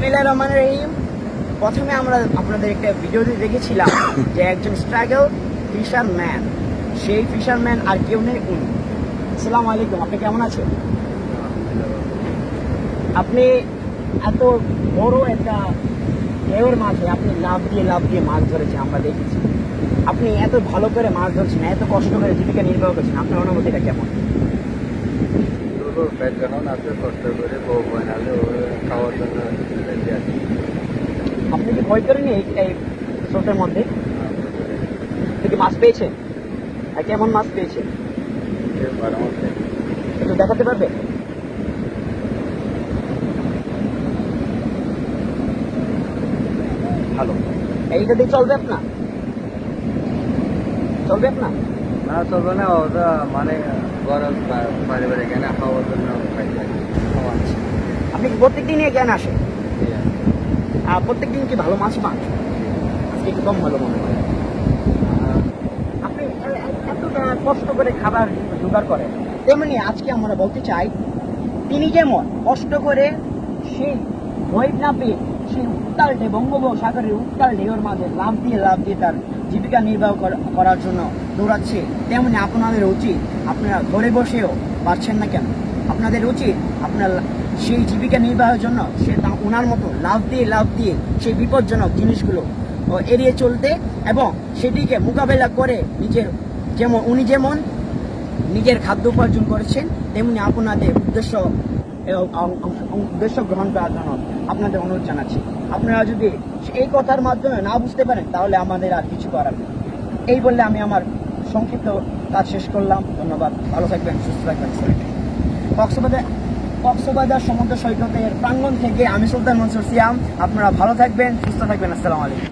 বিসমিল্লাহির রহমানির রহিম। প্রথমে আমরা আপনাদের একটা ভিডিওতে দেখেছিলাম যে একজন স্ট্রাগল ফিশারম্যান, সেই ফিশারম্যান আর কেউ নেই উনি। আসসালামু আলাইকুম, আপনি কেমন আছেন? আপনি এত বড় একটা ঢেউয়ের মাঝে আপনি লাফ দিয়ে মাছ ধরেছেন, আমরা দেখেছি। আপনি এত ভালো করে মাছ ধরছেন, এত কষ্ট করে জীবিকা নির্বাহ করছেন, আপনার অনুভূতিটা কেমন? আপনি কি ভয় করেনি এই স্রোতের মধ্যে? আপনি মাছ পেয়েছেন? আর কেমন মাছ পেয়েছেন একটু দেখাতে পারবে? ভালো, এইটা দিয়ে চলবে আপনার? চলবে আপনার? না চলবে না, ওটা মানে গরম পারিবারিক এখানে খাওয়ার জন্য। আপনি কি প্রত্যেকদিন জ্ঞান আসে? প্রত্যেকদিন কি ভালো মাছ পান? আজকে একটু কম ভালো মনে হয়। আপনি এতটা কষ্ট করে খাবার জোগাড় করেন, তেমনি আজকে আমরা বলতে চাই তিনি যেমন কষ্ট করে সেই ভয় না পেয়ে সেই উত্তাল বঙ্গোপসাগরের উত্তাল ঢেউর মাঝে লাফ দিয়ে তার জীবিকা নির্বাহ করার জন্য দৌড়াচ্ছে, তেমনি আপনাদের উচিত, আপনারা ঘরে বসেও পারছেন না কেন, আপনাদের উচিত আপনার সেই জীবিকা নির্বাহের জন্য সে ওনার মতো লাফ দিয়ে সেই বিপজ্জনক জিনিসগুলো এড়িয়ে চলতে এবং সেটিকে মোকাবেলা করে উনি যেমন নিজের খাদ্য উপার্জন করেছেন, তেমনি আপনাদের উদ্দেশ্য গ্রহণ করার জন্য আপনাদের অনুরোধ জানাচ্ছি। আপনারা যদি এই কথার মাধ্যমে না বুঝতে পারেন তাহলে আমাদের আর কিছু করার নেই। এই বললে আমি আমার সংক্ষিপ্ত কাজ শেষ করলাম। ধন্যবাদ, ভালো থাকবেন, সুস্থ থাকবেন। কক্সবাজার সমুদ্র সৈকতের প্রাঙ্গণ থেকে আমি সুলতান মনসুর সিয়াম। আপনারা ভালো থাকবেন, সুস্থ থাকবেন। আসসালামু আলাইকুম।